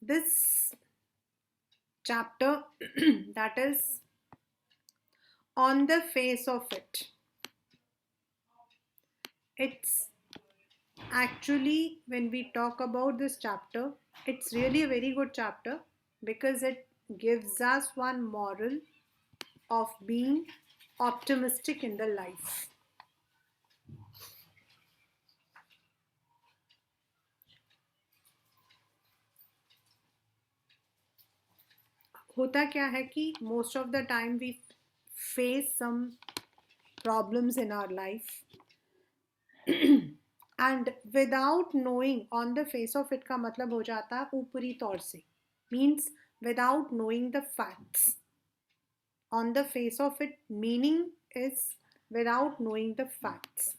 this chapter that is on the face of it. It's actually, when we talk about this chapter, it's really a very good chapter because it gives us one moral of being optimistic in the life. होता क्या है कि most of the time we face some problems in our life and without knowing on the face of it का मतलब हो जाता है ऊपरी तौर से, means without knowing the facts. On the face of it meaning is without knowing the facts.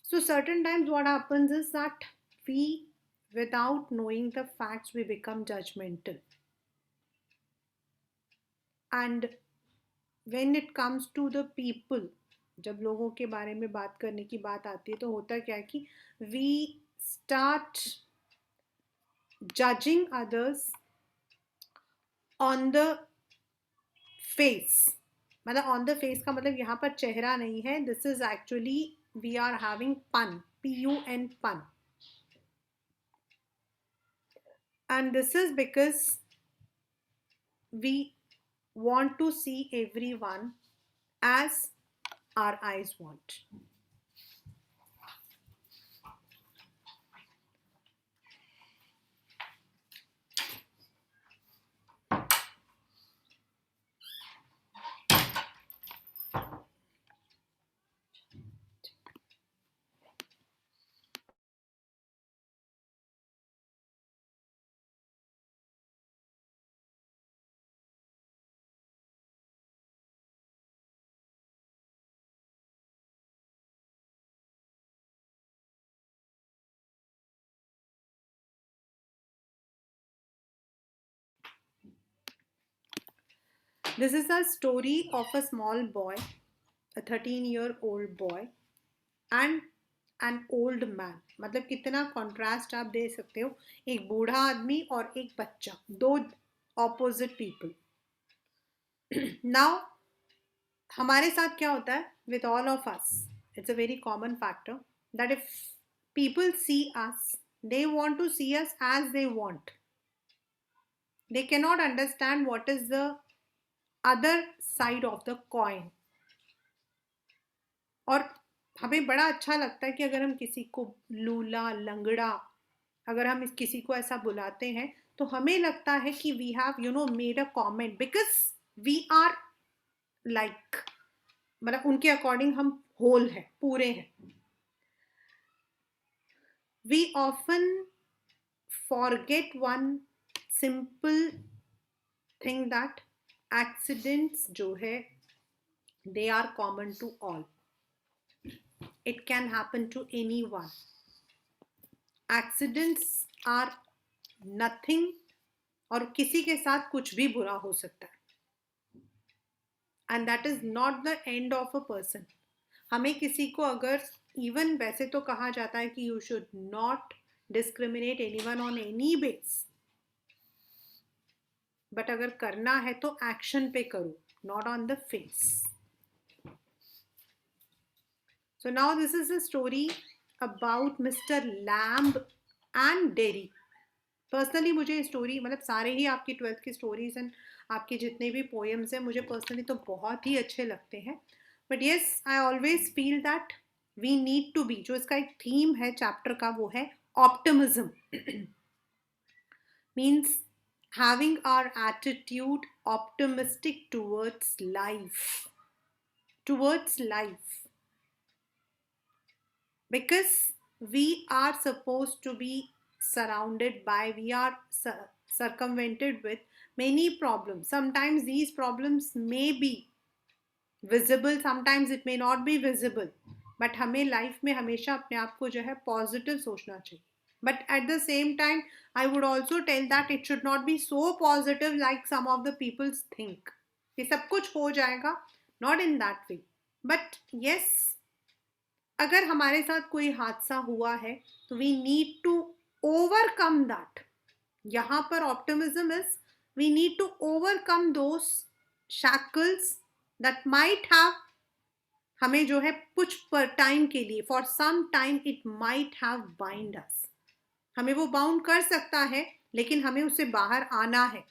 So certain times what happens is that we, without knowing the facts, we become judgmental. And when it comes to the people, जब लोगों के बारे में बात करने की बात आती है तो होता क्या है कि we start judging others on the face. मतलब on the face का मतलब यहाँ पर चेहरा नहीं है. This is actually we are having pun, pun, pun. And this is because we want to see everyone as our eyes want. This is a story of a small boy, a 13-year-old boy, and an old man. मतलब कितना contrast आप दे सकते हो, एक बूढ़ा आदमी और एक बच्चा, दो opposite people. Now, हमारे साथ क्या होता है with all of us? It's a very common factor that if people see us, they want to see us as they want. They cannot understand what is the other side of the coin. और हमें बड़ा अच्छा लगता है कि अगर हम किसी को लूला लंगड़ा, अगर हम किसी को ऐसा बुलाते हैं तो हमें लगता है कि we have made a comment because we are like, मतलब उनके अकॉर्डिंग हम होल हैं, पूरे हैं. We often forget one simple thing that accidents जो है they are common to all. It can happen to anyone. Accidents are nothing, और किसी के साथ कुछ भी बुरा हो सकता है. And that is not the end of a person. हमें किसी को अगर even वैसे तो कहा जाता है कि you should not discriminate anyone on any base. But अगर करना है तो action पे करो, not on the face. So now this is a story about Mr. Lamb and Dairy. Personally मुझे ये स्टोरी, मतलब सारे ही आपकी 12th की स्टोरीज एंड आपके जितने भी पोएम्स हैं मुझे पर्सनली तो बहुत ही अच्छे लगते हैं. But yes, I always feel that we need to be, जो इसका एक थीम है चैप्टर का वो है optimism. Means having our attitude optimistic towards life. Because we are supposed to be surrounded by, we are circumvented with many problems. Sometimes these problems may be visible, sometimes it may not be visible, but हमें life में हमेशा अपने आप को जो है positive सोचना चाहिए. But at the same time, I would also tell that it should not be so positive like some of the people think. कि सब कुछ हो जाएगा, not in that way. But yes, अगर हमारे साथ कोई हादसा हुआ है तो we need to overcome that. यहाँ पर optimism is we need to overcome those shackles that might have, हमें जो है कुछ पर टाइम के लिए, for some time it might have bind us, हमें वो बाउंड कर सकता है, लेकिन हमें उससे बाहर आना है.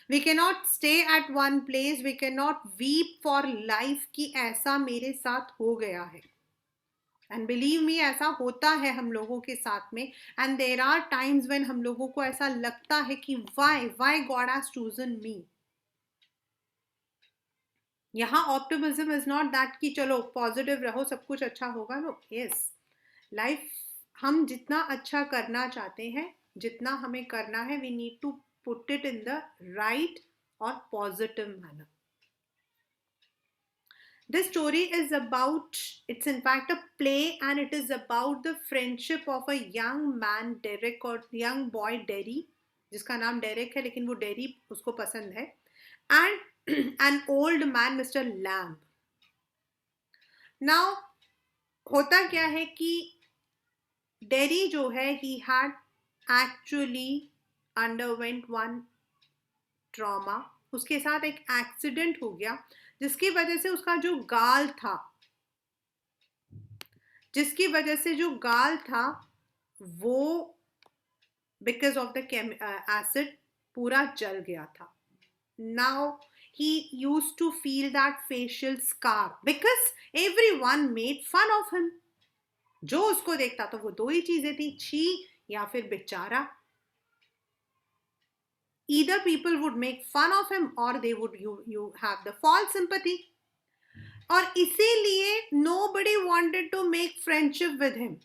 We can not stay at one place, we can not weep for life कि ऐसा मेरे साथ हो गया है. एंड बिलीव मी, ऐसा होता है हम लोगों के साथ में. And there are times when हम लोगों को ऐसा लगता है कि why God has chosen me. यहाँ ऑप्टिमिज्म इज नॉट दैट कि चलो पॉजिटिव रहो सब कुछ अच्छा होगा. नो, यस, लाइफ हम जितना अच्छा करना चाहते हैं, जितना हमें करना है, we need to put it in the right और positive manner. This story is about, it's in fact a play, and it is about the friendship of a young man, Derek, or young boy, Derry, जिसका नाम Derek है लेकिन वो dairy उसको पसंद है, and an old man, Mr. Lamb. Now, होता क्या है कि डेरी जो है, he had actually underwent one trauma. उसके साथ एक एक्सीडेंट हो गया जिसकी वजह से उसका जो गाल था, जिसकी वजह से जो गाल था वो बिकॉज ऑफ द एसिड पूरा जल गया था. Now he used to feel that facial scar because everyone made fun of him. जो उसको देखता तो वो दो ही चीजें थी, छी या फिर बेचारा. Either people would make fun of him or they would you have the false sympathy. और इसीलिए nobody wanted to make friendship with him.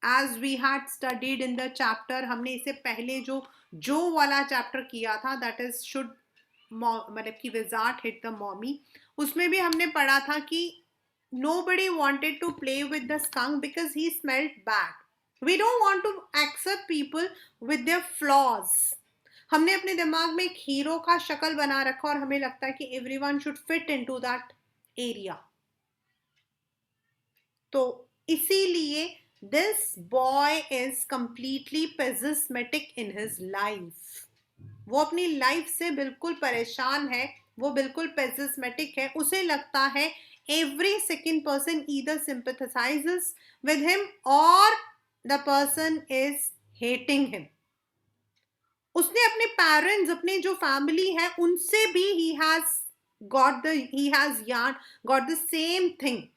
As we had studied in the chapter, हमने इसे पहले जो वाला चैप्टर किया था, that is should मतलब कि wizard hit the mommy, उसमें भी हमने पढ़ा था कि nobody wanted to play with the skunk because he smelled bad. We don't want to accept people with their flaws. हमने अपने दिमाग में एक हीरो का शक्ल बना रखा और हमें लगता है कि everyone should fit into that area. तो इसीलिए this boy is completely pessimistic in his life. वो अपनी लाइफ से बिल्कुल परेशान है, वो बिल्कुल पेसिस्मेटिक है. उसे लगता है every second person either sympathizes with him or the person is hating him. उसने अपने पेरेंट्स, अपने जो फैमिली है, उनसे भी he has got the same thing.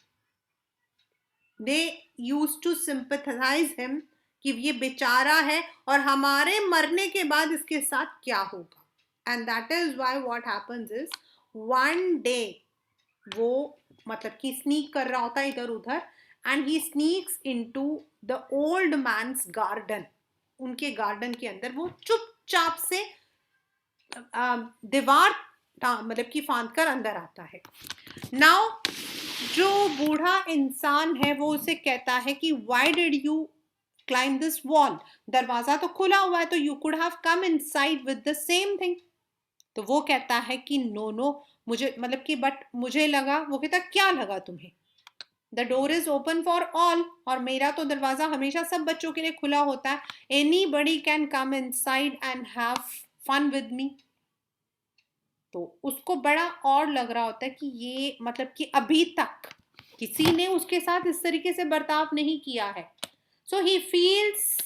They used to sympathize him कि ये बेचारा है और हमारे मरने के बाद इसके साथ क्या होगा. And that is why what happens is one day वो मतलब कि स्नीक कर रहा होता है इधर उधर, and he sneaks into the old man's garden. उनके गार्डन के अंदर वो चुपचाप से दीवार मतलब कि फांद कर अंदर आता है. नाउ जो बूढ़ा इंसान है वो उसे कहता है कि why did you climb this wall, दरवाजा तो खुला हुआ है, तो you could have come inside with the same thing. तो वो कहता है कि नो मुझे मतलब कि बट मुझे लगा. वो कहता क्या लगा तुम्हें, the door is open for all, और मेरा तो दरवाजा हमेशा सब बच्चों के लिए खुला होता है. Anybody can come inside and have fun with me. तो उसको बड़ा और लग रहा होता है कि ये मतलब कि अभी तक किसी ने उसके साथ इस तरीके से बर्ताव नहीं किया है. So he feels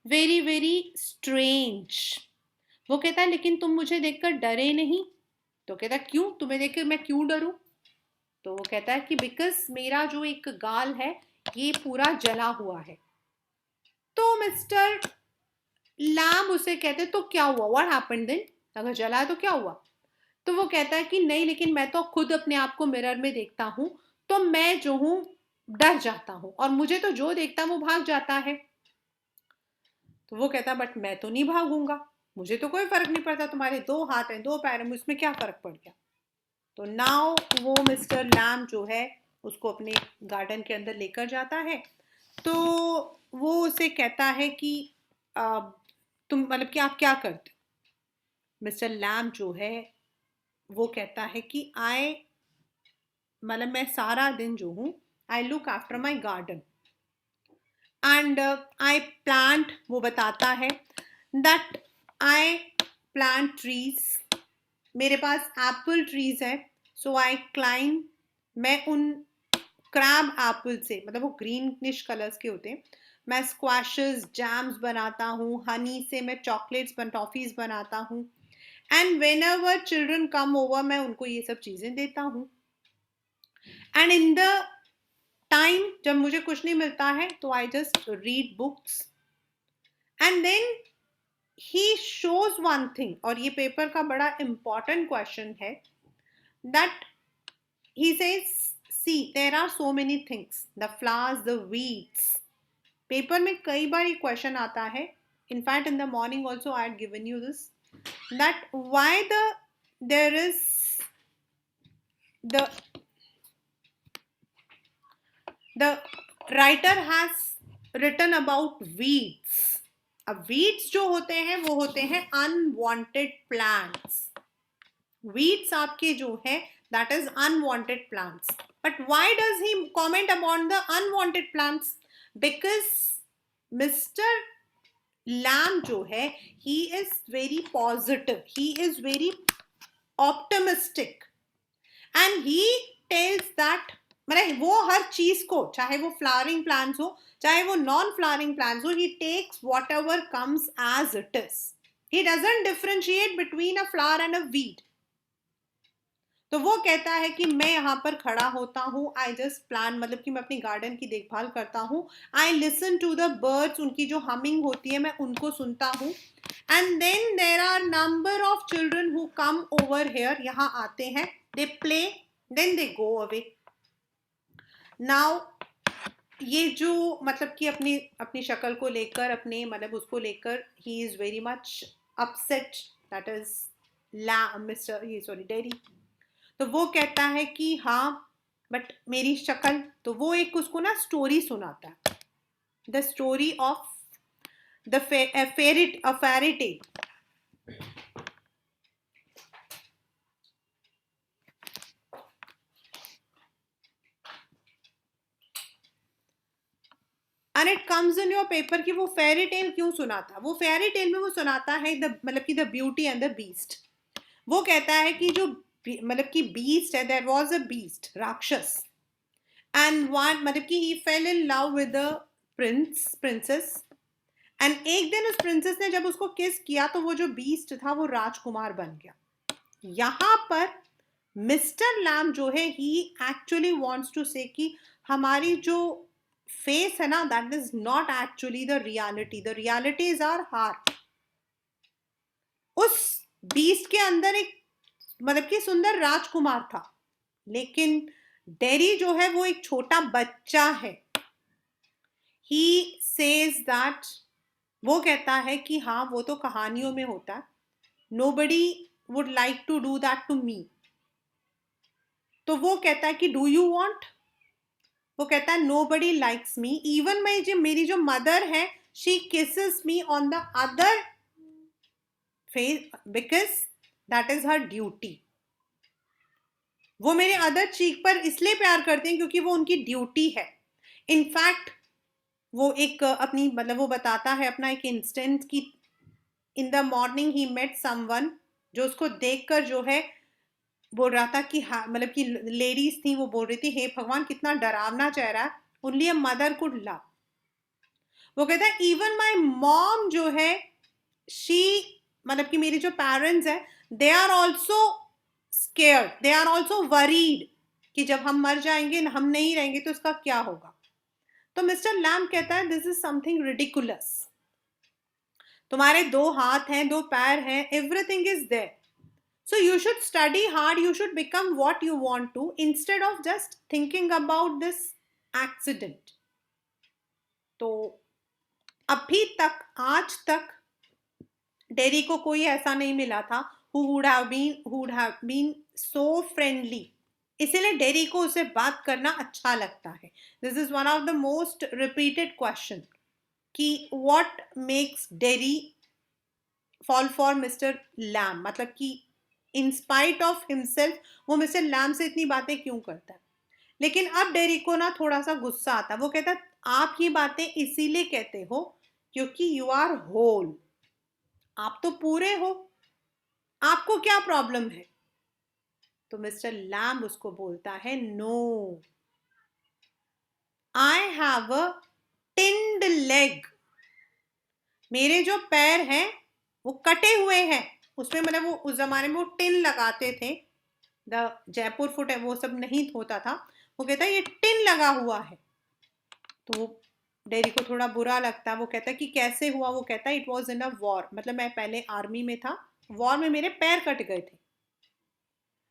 very very strange. वो कहता है लेकिन तुम मुझे देखकर डरे नहीं. तो कहता है क्यों, तुम्हें देखकर मैं क्यों डरूं. तो वो कहता है कि बिकॉज मेरा जो एक गाल है ये पूरा जला हुआ है. तो मिस्टर लैम उसे कहते तो क्या हुआ, व्हाट हैपेंड देन, अगर जला है तो क्या हुआ. तो वो कहता है कि नहीं लेकिन मैं तो खुद अपने आप को मिरर में देखता हूं तो मैं जो हूं डर जाता हूं और मुझे तो जो देखता वो भाग जाता है. तो वो कहता बट मैं तो नहीं भागूंगा, मुझे तो कोई फर्क नहीं पड़ता, तुम्हारे दो हाथ हैं दो पैर हैं, उसमें क्या फर्क पड़ गया. तो नाउ वो मिस्टर लैम जो है उसको अपने गार्डन के अंदर लेकर जाता है. तो वो उसे कहता है कि तुम मतलब कि आप क्या करते. मिस्टर लैम जो है वो कहता है कि मतलब मैं सारा दिन जो हूँ I look after my garden and I plant, वो बताता है that I plant trees. मेरे पास एप्पल ट्रीज है, सो आई क्लाइम. मैं उन क्रैब एप्पल से, मतलब वो ग्रीनिश कलर्स के होते हैं, मैं स्क्वैशेस जैम्स बनाता हूँ. हनी से मैं चॉकलेट्स टॉफीज बनाता हूँ. And when ever children come over, मैं उनको ये सब चीजें देता हूँ. एंड इन द टाइम जब मुझे कुछ नहीं मिलता है तो I just read books. And then he shows one thing, और ये पेपर का बड़ा इंपॉर्टेंट क्वेश्चन है, that he says, see there are so many things, the flowers, the weeds. Paper में कई बार ये क्वेश्चन आता है. In fact in the morning also I had given you this, that why there is the writer has written about weeds. अब weeds जो होते हैं वो होते हैं unwanted plants. Weeds आपके जो है that is unwanted plants. But why does he comment about the unwanted plants? Because Mr. Lamb जो है, he is very positive, he is very optimistic, and he tells that मतलब वो हर चीज को, चाहे वो फ्लावरिंग प्लांट्स हो चाहे वो नॉन फ्लावरिंग प्लांट्स हो, he takes whatever comes as it is. He doesn't differentiate between a flower and a weed. तो वो कहता है कि मैं यहाँ पर खड़ा होता हूँ, आई जस्ट प्लान, मतलब कि मैं अपनी गार्डन की देखभाल करता हूँ. I listen to the birds, उनकी जो हमिंग होती है मैं उनको सुनता हूँ. And then there are number of children who come over here, यहाँ आते हैं, they play, then they go away. Now ये जो मतलब कि अपनी अपनी शक्ल को लेकर, अपने मतलब उसको लेकर, he is very much upset, that is mister ये सॉरी डेरी. तो वो कहता है कि हाँ बट मेरी शक्ल, तो वो एक उसको ना स्टोरी सुनाता है, the story of the fairy tale. And it comes in your paper कि वो फेरी टेल क्यों सुनाता. वो फेरी टेल में वो सुनाता है द मतलब कि the beauty and the beast. वो कहता है कि जो मतलब कि बीस्ट है, देयर वाज अ बीस्ट, राक्षस, एंड वन मतलब कि he fell in love with the princess. And एक दिन उस प्रिंसेस ने जब उसको किस किया तो वो जो बीस्ट था वो राजकुमार बन गया. यहां पर मिस्टर लैम जो है, ही एक्चुअली वांट्स टू से कि हमारी जो फेस है ना, that is not actually the reality, the reality is our heart. उस बीस्ट के अंदर एक मतलब कि सुंदर राजकुमार था, लेकिन डेरी जो है वो एक छोटा बच्चा है. ही सेज दैट, वो कहता है कि हाँ वो तो कहानियों में होता है, nobody would like to do that to me. तो वो कहता है कि डू यू वांट, वो कहता है नोबडी लाइक्स मी, इवन मेरी जो मदर है, she kisses me on the other face because that is her duty. वो मेरे अदर चीक पर इसलिए प्यार करते हैं क्योंकि वो उनकी ड्यूटी है. इनफैक्ट वो एक अपनी मतलब वो बताता है अपना एक इंस्टेंस कि in the morning he met someone, जो उसको देखकर जो है बोल रहा था कि हाँ मतलब कि लेडीज थी, वो बोल रही थी हे भगवान कितना डरावना चेहरा है, only a mother could love. वो कहता है इवन माई मॉम जो है, शी मतलब कि मेरी जो पेरेंट्स है, they are also scared, they are also worried कि जब हम मर जाएंगे, हम नहीं रहेंगे तो इसका क्या होगा. तो मिस्टर लैम कहता है दिस इज समथिंग रिडिकुलस. तुम्हारे दो हाथ हैं, दो पैर हैं, everything is there. So you should study hard, you should become what you want to instead of just thinking about this accident. तो अभी तक, आज तक डेरी को कोई ऐसा नहीं मिला था who would have been so friendly. इसीलिए डेरी को उसे बात करना अच्छा लगता है. This is one of the most repeated question कि what makes dairy fall for Mr. Lamb, मतलब कि इन स्पाइट ऑफ हिमसेल्फ वो मिस्टर लैम से इतनी बातें क्यों करता है. लेकिन अब डेरी को ना थोड़ा सा गुस्सा आता है. वो कहता है आप ये बातें इसीलिए कहते हो क्योंकि यू आर होल. आप तो पूरे हो, आपको क्या प्रॉब्लम है? तो मिस्टर लैम्ब उसको बोलता है, no, I have a tinned leg. मेरे जो पैर हैं वो कटे हुए हैं। उसमें मतलब वो उस जमाने में वो टिन लगाते थे, द जयपुर फुट है वो सब नहीं होता था। वो कहता है ये टिन लगा हुआ है। तो डेरी को थोड़ा बुरा लगता है। वो कहता है कि कैसे हुआ? वो कहता है it was in a war, मतलब मैं पहले आर्मी में था, वॉर में मेरे पैर कट गए थे।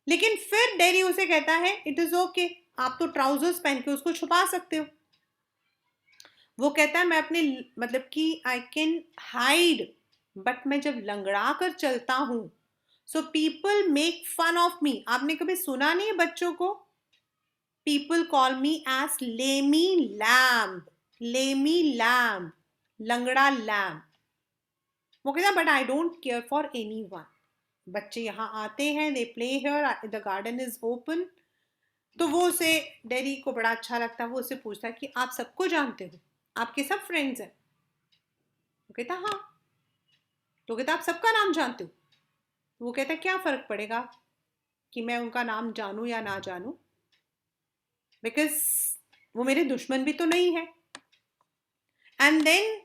लेकिन फिर डेरी उसे कहता है इट इज ओके, आप तो ट्राउजर्स पहन के उसको छुपा सकते हो। वो कहता है मैं अपने मतलब कि आई कैन हाइड, बट मैं जब लंगड़ा कर चलता हूं so people make fun of me. आपने कभी सुना नहीं है बच्चों को? People call me as lamey lamb, lamey lamb, लंगड़ा लैम्ब। वो कहता but I don't care for anyone. बच्चे यहाँ आते हैं, they play here, the garden is open. तो वो उसे, डेरी को बड़ा अच्छा लगता है। वो उससे पूछता है कि आप सबको जानते हो, आपके सब फ्रेंड्स हैं? वो कहता हाँ। तो कहता आप सबका नाम जानते हो? तो वो कहता क्या फर्क पड़ेगा कि मैं उनका नाम जानूं या ना जानूं, बिकॉज वो मेरे दुश्मन भी तो नहीं है। एंड देन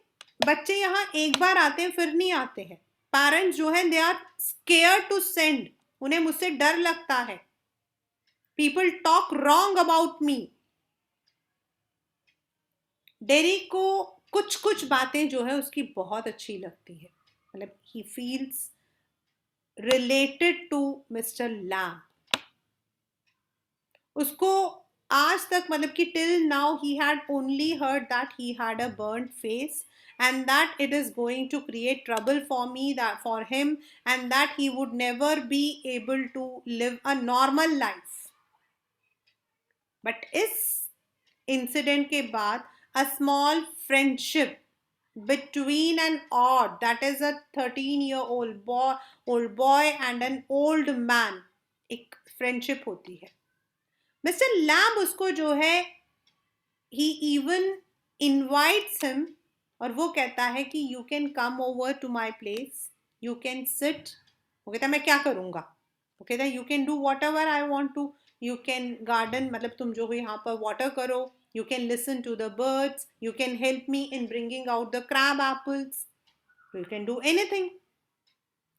बच्चे यहाँ एक बार आते हैं फिर नहीं आते हैं। पेरेंट्स जो है they are scare to send, उन्हें मुझसे डर लगता है। People talk wrong about me. Derry को कुछ कुछ बातें जो है उसकी बहुत अच्छी लगती है, मतलब he feels related to mister Lamb. उसको आज तक मतलब कि till now he had only heard that he had a burned face and that it is going to create trouble for me, that for him, and that he would never be able to live a normal life. But इस incident के बाद a small friendship between an odd, that is a 13-year-old boy and an old man, एक friendship होती है। Mister lamb उसको जो है he even invites him, और वो कहता है कि you can come over to my place, you can sit। वो कहता है मैं क्या करूँगा? वो कहता है you can do whatever I want to, you can garden, मतलब तुम जो हो यहाँ पर water करो, you can listen to the birds, you can help me in bringing out the crab apples, you can do anything।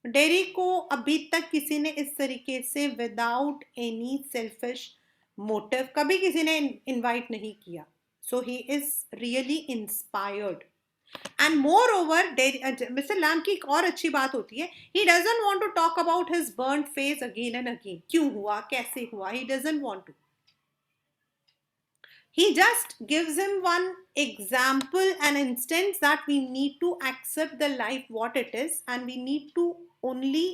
Dairy को अभी तक किसी ने इस तरीके से विदाउट एनी सेल्फिश मोटिव कभी किसी ने इनवाइट नहीं किया। So he is really inspired. And moreover mister Lamb की एक और अच्छी बात होती है, he doesn't want to talk about his burned face again and again, क्यों हुआ कैसे हुआ, he doesn't want to. He just gives him one example, an instance that we need to accept the life what it is, and we need to only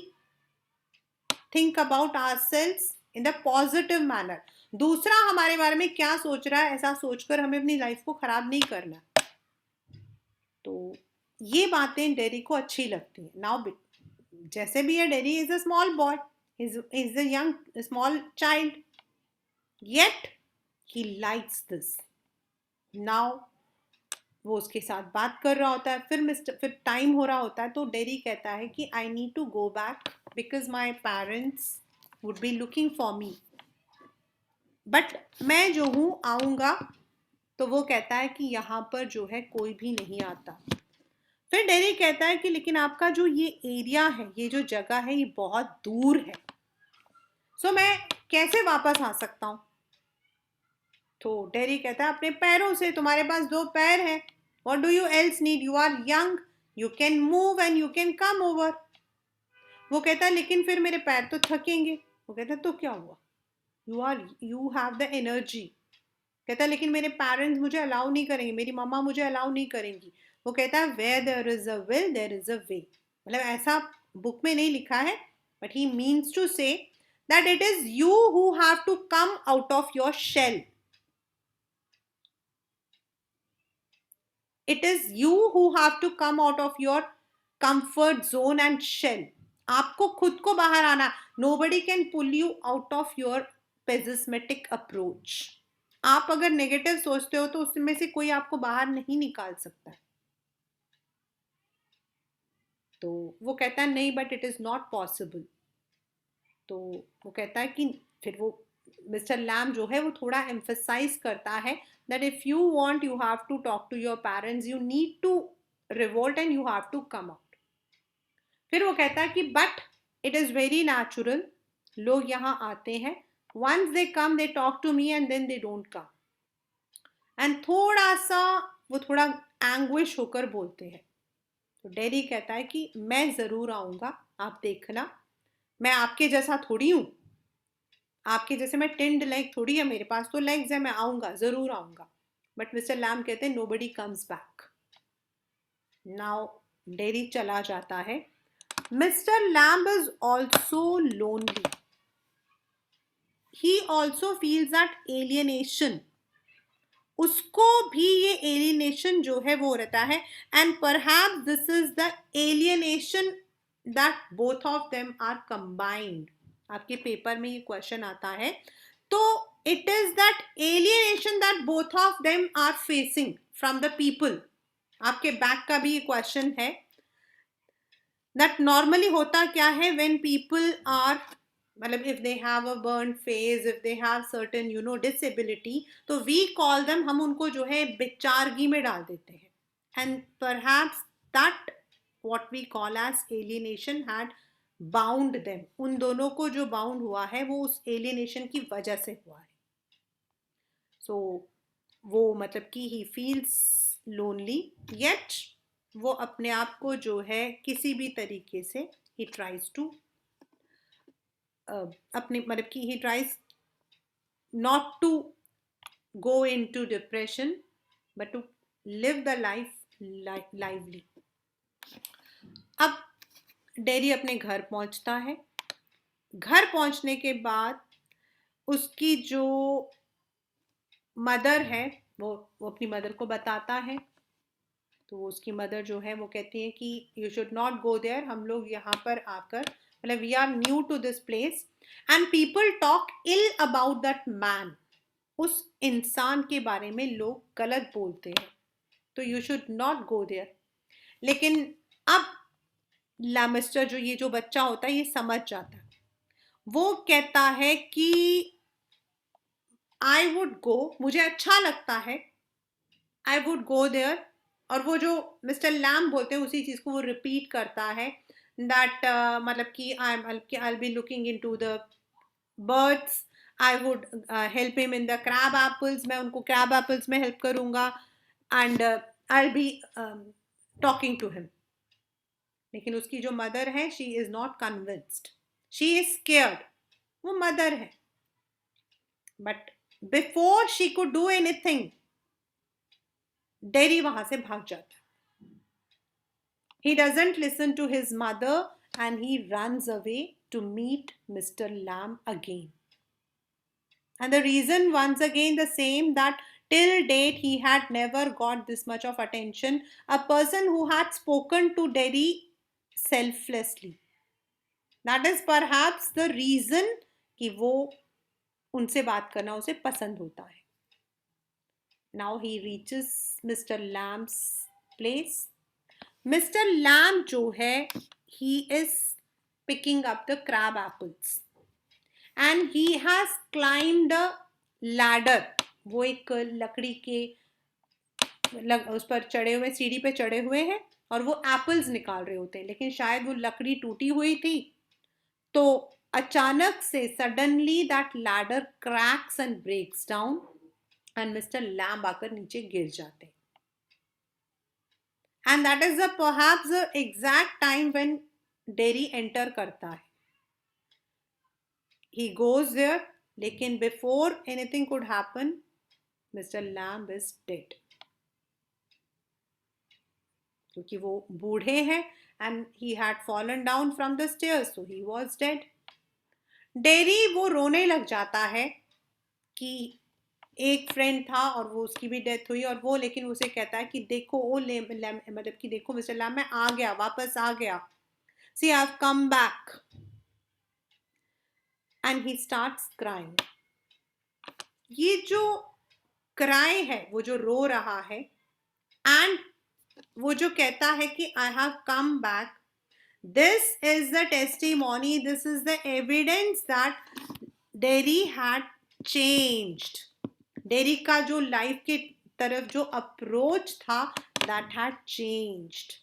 think about ourselves in the positive manner। दूसरा हमारे बारे में क्या सोच रहा है ऐसा सोचकर हमें अपनी लाइफ को खराब नहीं करना। तो ये बातें डेरी को अच्छी लगती हैं। नाउ जैसे भी है, dairy is a small boy, is a young small child, yet he likes this. Now वो उसके साथ बात कर रहा होता है, फिर टाइम हो रहा होता है, तो डेरी कहता है कि I need to go back because my parents would be looking for me, but मैं जो हूँ आऊँगा। तो वो कहता है कि यहाँ पर जो है कोई भी नहीं आता। फिर डेरी कहता है कि लेकिन आपका जो ये एरिया है, ये जो जगह है, ये बहुत दूर है, सो मैं कैसे वापस आ सकता हूँ? तो डेरी कहता है अपने पैरों से, तुम्हारे पास दो पैर हैं, what do you else need, you are young, you can move and you can come over. वो कहता है लेकिन फिर मेरे पैर तो थकेंगे। वो कहता है तो क्या हुआ, यू हैव द एनर्जी। कहता है लेकिन मेरे पेरेंट्स मुझे अलाउ नहीं करेंगे, मेरी मम्मा मुझे अलाउ नहीं करेंगी। वो कहता है where there is a will there is a way. मतलब ऐसा बुक में नहीं लिखा है, but he means to say that it is you who have to come out of your shell. It is you who have to come out of your comfort zone and shell। आपको खुद को बाहर आना। Nobody can pull you out of your pessimistic approach। आप अगर negative सोचते हो तो उसमें से कोई आपको बाहर नहीं निकाल सकता। तो वो कहता है नहीं, but it is not possible. तो वो कहता है कि फिर वो मिस्टर लैम जो है वो थोड़ा एम्फसाइज करता है that if you want you have to talk to your parents, you need to revolt and you have to come out. फिर वो कहता है कि but it is very natural, लोग यहाँ आते हैं, once they come they talk to me and then they don't come. And थोड़ा सा वो थोड़ा एंग्विश होकर बोलते हैं। तो डेरी कहता है कि मैं ज़रूर आऊँगा, आप देखना, मैं आपके जैसा थोड़ी हूँ, आपके जैसे मैं टिंड लेग थोड़ी है, मेरे पास तो लेग्स है, मैं आऊँगा, ज़रूर आऊँगा। बट मिस्टर लैम कहते हैं nobody comes back. Now Derry चला जाता है। Mister Lamb is also lonely, he also feels that alienation, उसको भी ये एलियनेशन जो है वो रहता है। And perhaps this is the alienation that both of them are combined. आपके पेपर में ये क्वेश्चन आता है, तो it is that alienation that both of them are facing from the people. आपके बैक का भी ये क्वेश्चन है दैट नॉर्मली होता क्या है व्हेन पीपल आर, मतलब if they have a burnt face, if they have certain disability, तो we call them, हम उनको जो है बिचारगी में डाल देते हैं। and perhaps that what we call as alienation had bound them, उन दोनों को जो बाउंड हुआ है वो उस एलियनेशन की वजह से हुआ है। so वो मतलब कि he feels lonely, yet वो अपने आप को जो है किसी भी तरीके से he tries to अपने मतलब कि he tries not to go into depression but to live the life lively। अब डेरी अपने घर पहुंचता है। घर पहुंचने के बाद उसकी जो मदर है वो अपनी मदर को बताता है। तो उसकी मदर जो है वो कहती है कि you should not go there, हम लोग यहाँ पर आकर मतलब we are new to this place and people talk ill about that man, उस इंसान के बारे में लोग गलत बोलते हैं, तो you should not go there. लेकिन अब लामिस्टर जो ये जो बच्चा होता है ये समझ जाता है, वो कहता है कि आई वुड गो, मुझे अच्छा लगता है, आई वुड गो देयर। और वो जो मिस्टर लैम बोलते हैं उसी चीज़ को वो रिपीट करता है दैट मतलब कि I be looking into the birds, I would help him in the crab apples, मैं उनको क्रैब एप्पल्स में हेल्प करूंगा and I be talking to him. लेकिन उसकी जो मदर है she is not convinced, she is scared, वो mother है। But before she could do anything Derry वहां से भाग जाता है। He doesn't listen to his mother and he runs away to meet mister Lamb again. And the reason, once again, the same, that till date he had never got this much of attention. A person who had spoken to Derry selflessly. That is perhaps the reason कि वो उनसे बात करना उसे पसंद होता है। Now he reaches Mr. Lamb's place. Mr. Lamb जो है he is picking up the crab apples. And he has climbed a ladder. वो एक लकड़ी के उस पर चढ़े हुए, सीढ़ी पे चढ़े हुए हैं और वो एप्पल्स निकाल रहे होते हैं, लेकिन शायद वो लकड़ी टूटी हुई थी, तो अचानक से suddenly that ladder cracks and breaks down and mister Lamb आकर नीचे गिर जाते हैं। And that is the perhaps the exact time when Derry enter करता है। He goes there, लेकिन before anything could happen, Mr. Lamb is dead. क्योंकि वो बूढ़े हैं and he had fallen down from the stairs, so he was dead. Dairy वो रोने लग जाता है कि एक फ्रेंड था और वो उसकी भी डेथ हुई, और वो लेकिन उसे कहता है कि देखो ओ मतलब कि देखो मिस्टर लैम, मैं आ गया, वापस आ गया, see I've come back. And he starts crying. ये जो क्राई है, वो जो रो रहा है, एंड वो जो कहता है कि I have come back, This is the testimony, this is the evidence that Derry had changed. Derry का जो लाइफ के तरफ जो अप्रोच था, that had changed.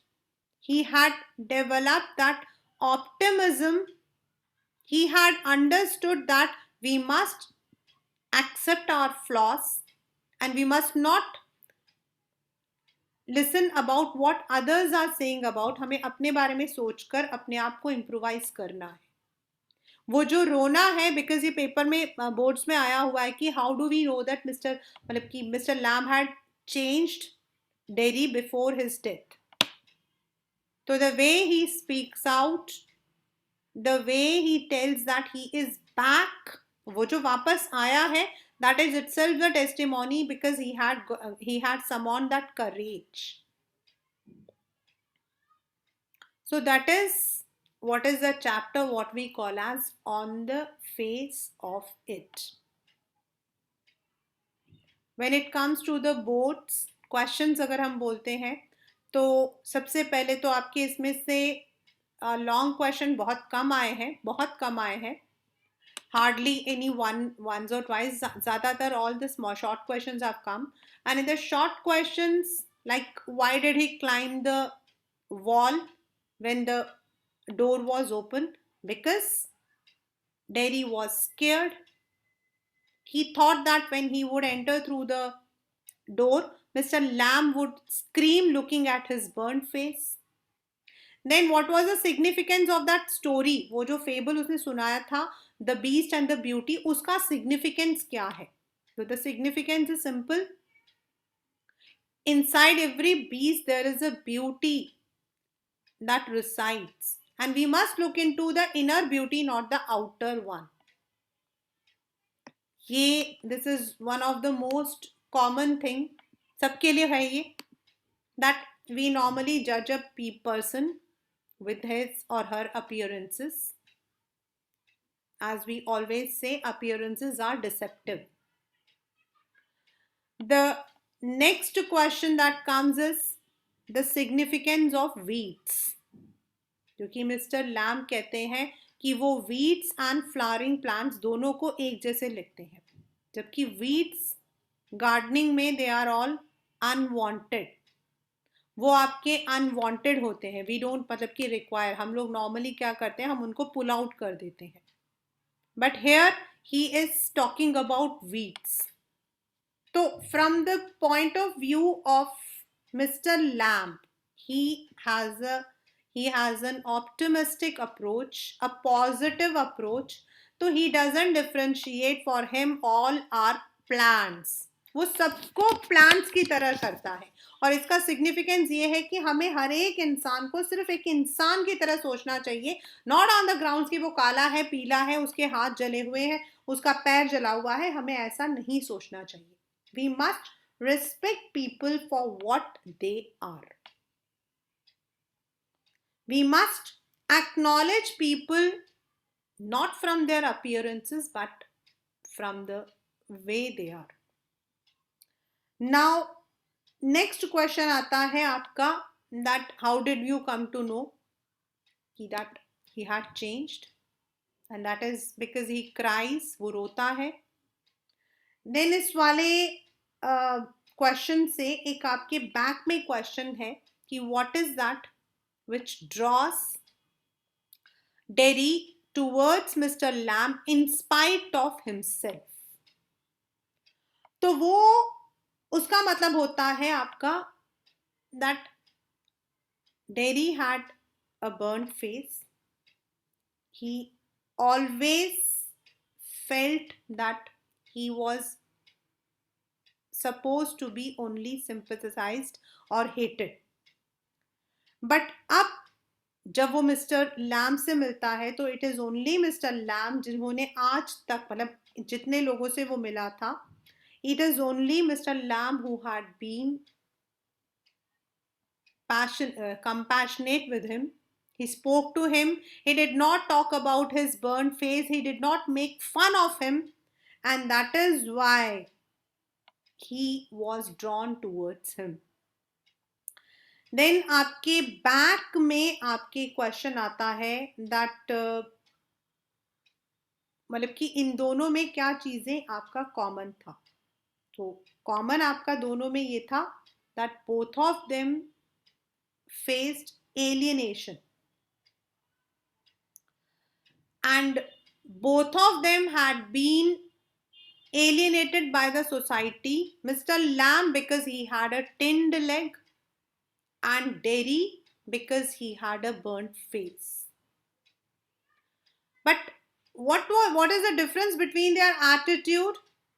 He had developed that optimism. He had understood that we must accept our flaws and we must not listen about what others are saying about. हमें अपने बारे में सोचकर अपने आप को इम्प्रोवाइज करना है. वो जो रोना है, बिकॉज ये पेपर में बोर्ड्स में आया हुआ है कि how do we know that mister मतलब कि mister Lamb had changed Derry before his death. तो the way he speaks out, the way he tells that he is back, वो जो वापस आया है, that is itself the testimony, because he had summoned that courage. So that is what is the chapter what we call as on the face of it. When it comes to the boards questions अगर हम बोलते हैं तो सबसे पहले तो आपके इसमें से लॉन्ग क्वेश्चन बहुत कम आए हैं, hardly any once or twice. Zyadatar all the small short questions have come, and in the short questions, like why did he climb the wall when the door was open? Because Derry was scared. He thought that when he would enter through the door, Mr. Lamb would scream looking at his burnt face. Then what was the significance of that story? वो जो fable उसने सुनाया था, The Beast and the Beauty, उसका significance क्या है? So the significance is simple. Inside every beast there is a beauty that resides, and we must look into the inner beauty, not the outer one. This is one of the most common thing, सबके लिए है ये, that we normally judge a person with his or her appearances. As we always say, appearances are deceptive. The next question that comes is the significance of weeds. क्योंकि mister Lamb कहते हैं कि वो weeds and flowering plants दोनों को एक जैसे लिखते हैं, जबकि weeds गार्डनिंग में they are all unwanted. वो आपके अनवांटेड होते हैं. वी डोंट मतलब कि रिक्वायर, हम लोग नॉर्मली क्या करते हैं, हम उनको पुल आउट कर देते हैं. But here he is talking about weeds. तो from the point of view of mister Lamb, he has an optimistic approach, a positive approach. So he doesn't differentiate. For him all are plants. वो सबको plants की तरह करता है. और इसका significance ये है कि हमें हर एक इंसान को सिर्फ एक इंसान की तरह सोचना चाहिए, नॉट ऑन द ग्राउंड कि वो काला है, पीला है, उसके हाथ जले हुए हैं, उसका पैर जला हुआ है. हमें ऐसा नहीं सोचना चाहिए. We must respect people for what they are. We must acknowledge people not from their appearances but from the way they are. Now, next question आता है आपका, that how did you come to know that he had changed? And that is because he cries, वो रोता है. Then इस वाले question से एक आपके बैक में क्वेश्चन है कि what is that which draws Derry towards Mr. Lamb in spite of himself. तो वो उसका मतलब होता है आपका that Derry had a burnt face. He always felt that he was supposed to be only sympathized or hated. But अब जब वो मिस्टर लैम से मिलता है तो it is only mister Lamb जिन्होंने आज तक मतलब जितने लोगों से वो मिला था, it is only mister Lamb who had been compassionate with him. He spoke to him. He did not talk about his burnt face. He did not make fun of him. And that is why he was drawn towards him. Then आपके back में आपके question आता है that मतलब कि इन दोनों में क्या चीजें आपका कॉमन था. तो कॉमन आपका दोनों में ये था that both of them faced alienation and both of them had been alienated by the society. Mr. Lamb because he had a tinned leg, and Derry because he had a burnt face. But what is the difference between their attitude?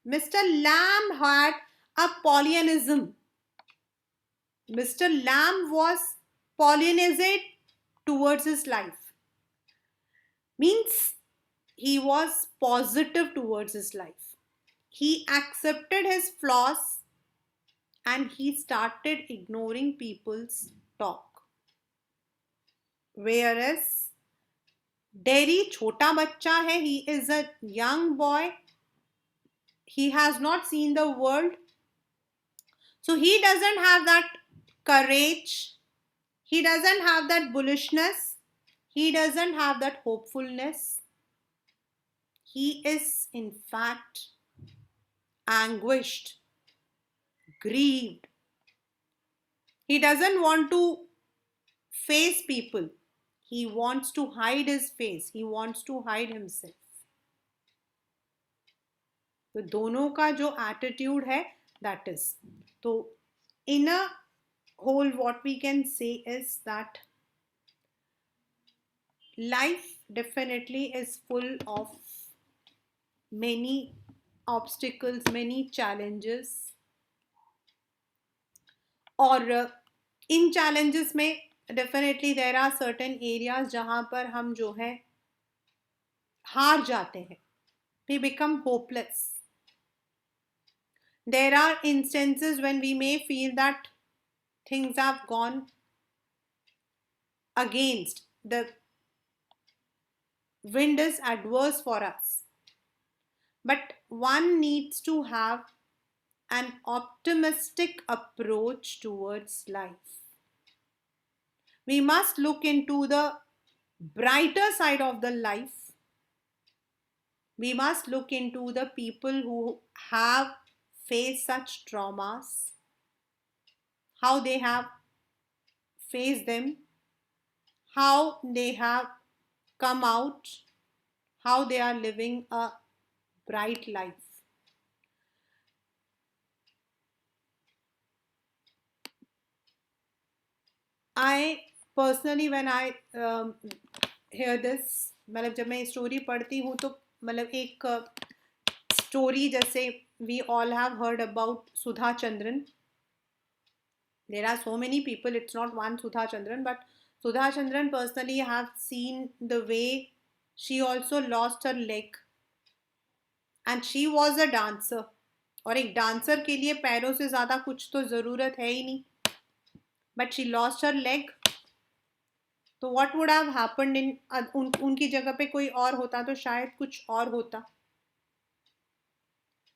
Mr. Lamb had a Pollyannism. Mr. Lamb was Pollyanized towards his life. Means he was positive towards his life. He accepted his flaws and he started ignoring people's talk. Whereas Derry छोटा बच्चा है, he is a young boy, he has not seen the world, so he doesn't have that courage, he doesn't have that bullishness, he doesn't have that hopefulness. He is in fact anguished, grieved. He doesn't want to face people. He wants to hide his face. He wants to hide himself. तो दोनों का जो attitude है that is तो इन अ whole what we can say is that life definitely is full of many obstacles, many challenges. और इन challenges में definitely there are certain areas जहाँ पर हम जो है हार जाते हैं. We become hopeless. There are instances when we may feel that things have gone against, the wind is adverse for us. But one needs to have an optimistic approach towards life. We must look into the brighter side of the life. We must look into the people who have faced such traumas, how they have faced them, how they have come out, how they are living a bright life. I personally when I hear this, मतलब जब मैं story पढ़ती हूँ तो मतलब एक story जैसे we all have heard about Sudha Chandran. There are so many people, it's not one Sudha Chandran, but Sudha Chandran personally have seen the way she also lost her leg and she was a dancer. और एक dancer के लिए पैरों से ज़्यादा कुछ तो ज़रूरत है ही नहीं. But she lost her leg. तो what would have happened in उनकी जगह पे कोई और होता तो शायद कुछ और होता.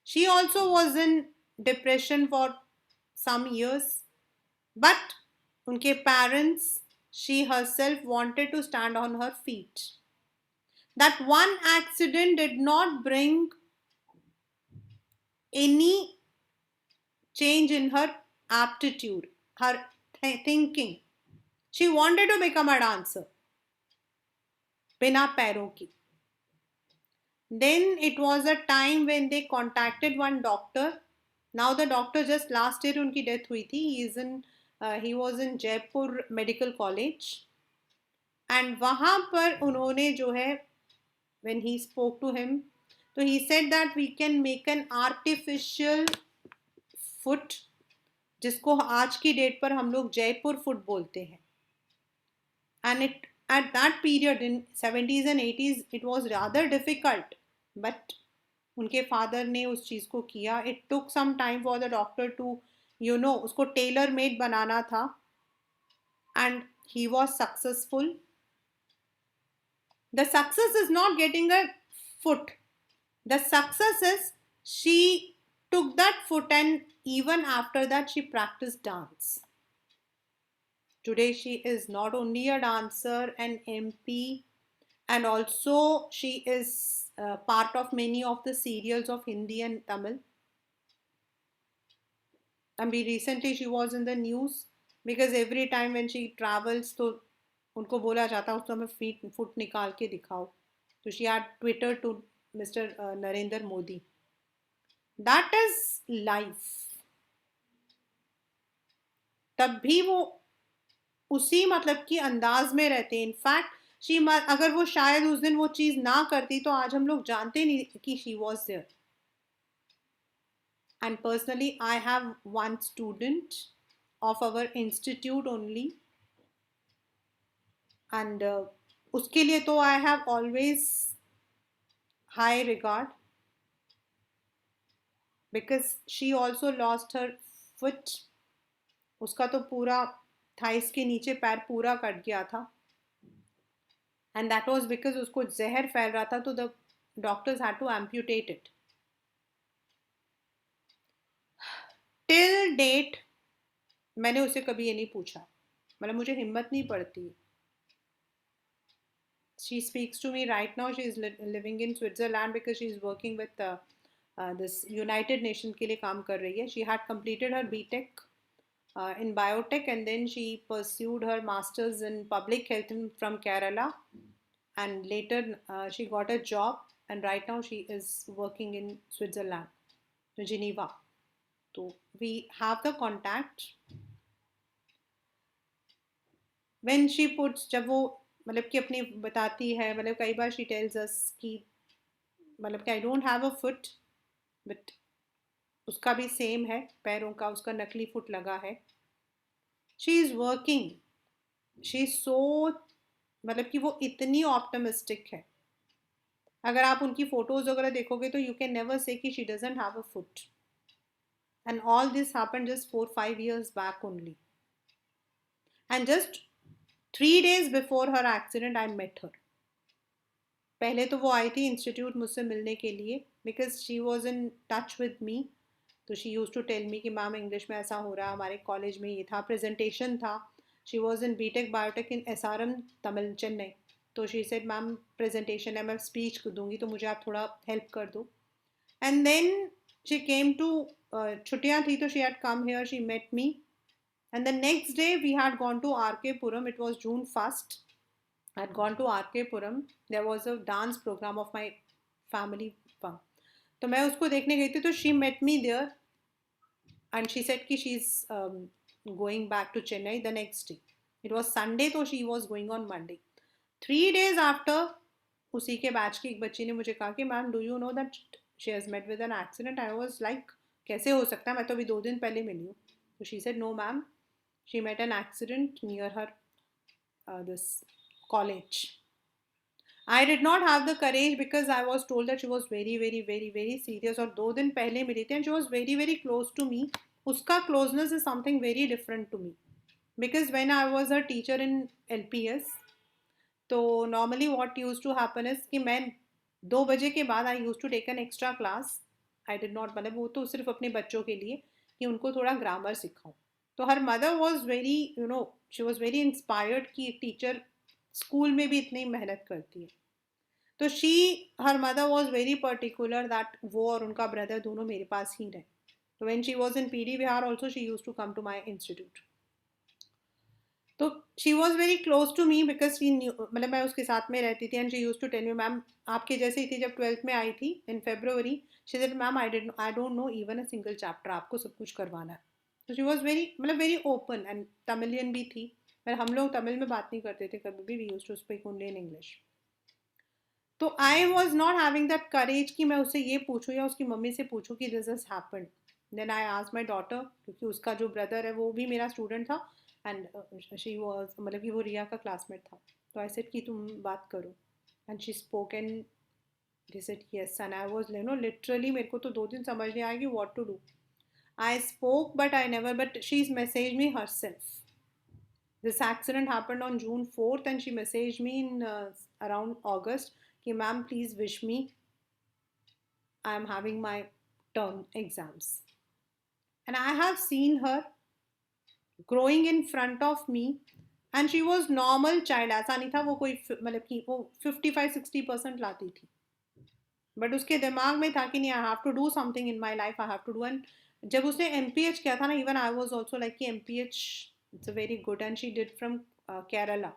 She also was in depression for some years, but उनके parents, she herself wanted to stand on her feet. That one accident did not bring any change in her aptitude, her thinking. She wanted to become a dancer, बिना पैरों की. Then it was a time when they contacted one doctor. Now the doctor just last year उनकी death हुई थी. He was in Jaipur Medical College. And वहाँ पर उन्होंने जो है when he spoke to him, so he said that we can make an artificial foot, जिसको आज की डेट पर हम लोग जयपुर फुट बोलते हैं. And it at that period in 70s and 80s it was rather difficult, but उनके father ने उस चीज़ को किया. It took some time for the doctor to उसको टेलर मेड बनाना था and he was successful. The success is not getting a foot. The success is she took that foot and even after that she practiced dance. Today she is not only a dancer, an MP, and also she is part of many of the serials of Hindi and Tamil. And recently she was in the news because every time when she travels तो उनको बोला जाता उसको हमें feet foot निकाल के दिखाओ. तो she had Twitter to Mr. Narendra Modi. That is life. तब भी वो उसी मतलब कि अंदाज में रहते हैं. इनफैक्ट शी अगर वो शायद उस दिन वो चीज़ ना करती तो आज हम लोग जानते नहीं कि she was there. And personally, I have one student of our institute only, and उसके लिए तो I have always high regard because she also lost her foot. उसका तो पूरा थाइस के नीचे पैर पूरा कट गया था, and that was because उसको जहर फैल रहा था तो the doctors had to amputate it. Till date मैंने उसे कभी ये नहीं पूछा, मतलब मुझे हिम्मत नहीं पड़ती. She speaks to me right now. She is living in Switzerland because she is working with this United Nations के लिए काम कर रही है. She had completed her BTech in biotech, and then she pursued her masters in public health from Kerala, and later she got a job, and right now she is working in Switzerland, Geneva. So we have the contact. When she puts जब वो मतलब कि अपनी बताती है, मतलब कई बार she tells us कि मतलब कि I don't have a foot but उसका भी सेम है, पैरों का उसका नकली फुट लगा है. She is working. She is so मतलब कि वो इतनी ऑप्टिमिस्टिक है. अगर आप उनकी फ़ोटोज़ वगैरह देखोगे तो यू कैन नेवर से कि she doesn't have a foot. And all this happened just 4-5 years back only. And just 3 days before her accident I met her. पहले तो वो आई थी इंस्टीट्यूट मुझसे मिलने के लिए because she was in touch with me. तो she used to tell me कि मैम इंग्लिश में ऐसा हो रहा है, हमारे कॉलेज में ये था, प्रेजेंटेशन था. She was in BTech biotech in SRM Tamil Chennai. तो शी सेड मैम प्रेजेंटेशन है, मैं स्पीच दूंगी तो मुझे आप थोड़ा हेल्प कर दो. And then she came to छुट्टियाँ थी तो she had come here, she met me. And the next day we had gone to RK Puram. It was June 1st. I had gone to RK Puram. There was a dance program of my family fun. तो मैं उसको देखने गई थी तो she met me there and she said कि she's going back to Chennai the next day. It was Sunday तो she was going on Monday. 3 days after उसी के बैच की एक बच्ची ने मुझे कहा कि ma'am do you know that she has met with an accident. I was like कैसे हो सकता है, मैं तो अभी 2 दिन पहले मिली हूँ. तो she said no ma'am, she met an accident near her this college. I did not have the courage because I was told that she was very, very, very, very serious. और 2 दिन पहले मिली थी and she was very, very close to me. उसका closeness is something very different to me. Because when I was a teacher in LPS, तो normally what used to happen is कि मैं 2 बजे के बाद I used to take an extra class. I did not मतलब वो तो सिर्फ अपने बच्चों के लिए कि उनको थोड़ा ग्रामर सिखाऊं. तो her mother was very she was very inspired कि एक टीचर स्कूल में भी इतनी मेहनत करती है. तो she her mother was very particular that वो और उनका ब्रदर दोनों मेरे पास ही रहे. तो when she was in PD Vihar also she used to come to my institute. तो she was very close to me because she मतलब मैं उसके साथ में रहती थी. एंड she used to tell me ma'am आपके जैसे ही थी जब 12th में आई थी in February. She said ma'am I don't know even a single chapter, आपको सब कुछ करवाना है. तो शी वॉज वेरी मतलब वेरी ओपन एंड तमिलियन भी थी. पर हम लोग तमिल में बात नहीं करते थे कभी भी. We used to speak only in English. तो I was not having that courage कि मैं उससे ये पूछूँ या उसकी मम्मी से पूछूँ कि this has happened. Then I asked my daughter क्योंकि उसका जो ब्रदर है वो भी मेरा स्टूडेंट था. एंड शी वॉज मतलब कि वो रिया का क्लासमेट था. तो आई सेड कि तुम बात करो. And she spoke and she said yes. And I was literally मेरे को तो 2 दिन समझ नहीं आया कि what to do. I spoke, but I never. But she's messaged me herself. This accident happened on June 4th, and she messaged me in around August. Ki ma'am, please wish me. I am having my term exams, and I have seen her growing in front of me, and she was normal child. ऐसा नहीं था वो कोई मतलब कि वो 55-60% लाती थी, बट उसके दिमाग में था कि नहीं, I have to do something in my life, I have to do. And जब उसने एमपीएच किया था ना, even I was also like कि MPH it's a very good, and she did from Kerala,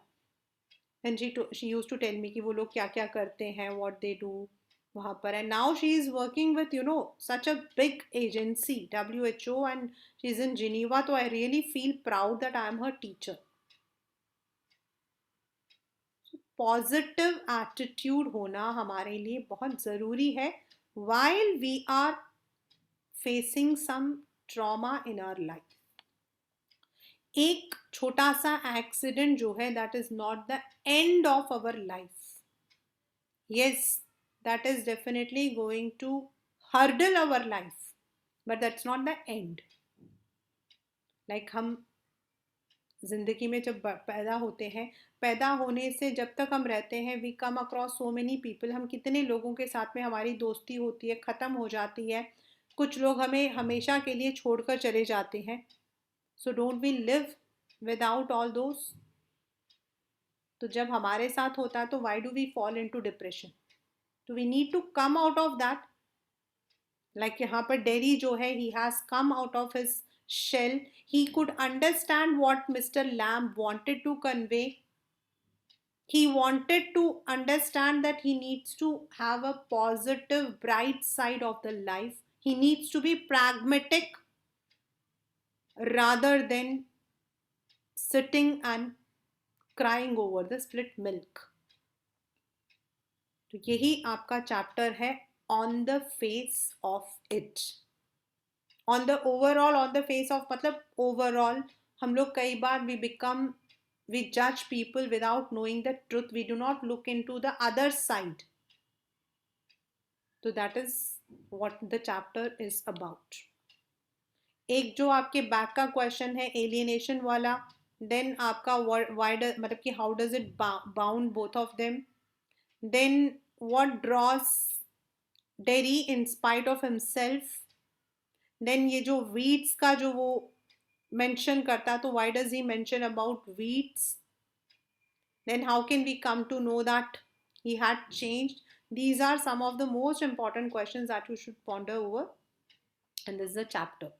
and she used to tell me कि वो लोग क्या क्या करते हैं, व्हाट दे डू वहाँ पर। And now she is working with such a big agency WHO, and she is in Geneva. तो I really feel proud that I am her teacher. Positive attitude होना हमारे लिए बहुत ज़रूरी है while we are facing some trauma in our life. एक छोटा सा एक्सीडेंट जो है, that is not the end of our life. yes, that is definitely going to hurdle our life, but that's not the end. like हम जिंदगी में जब पैदा होते हैं, पैदा होने से जब तक हम रहते हैं, we come across so many people. हम कितने लोगों के साथ में हमारी दोस्ती होती है, ख़त्म हो जाती है, कुछ लोग हमें हमेशा के लिए छोड़कर चले जाते हैं। So don't we live without all those. तो जब हमारे साथ होता है तो why do we fall into depression? तो we need to come out of that. Like यहाँ पर डेरी जो है, he has come out of his shell. He could understand what Mr. Lamb wanted to convey. He wanted to understand that he needs to have a positive, bright side of the life. He needs to be pragmatic rather than sitting and crying over the split milk. तो यही आपका chapter है on the face of it. On the overall, on the face of मतलब overall, हम लोग कई बार we judge people without knowing the truth. We do not look into the other side. So that is what the chapter is about. एक जो आपके back का question है alienation वाला, देन आपका मतलब कि how does it bound both of them, then what draws Derry in spite of himself, then ये जो वीट्स का जो वो मेंशन करता, तो why does he mention about weeds, then how can we come to know that he had changed? These are some of the most important questions that you should ponder over, and this is a chapter.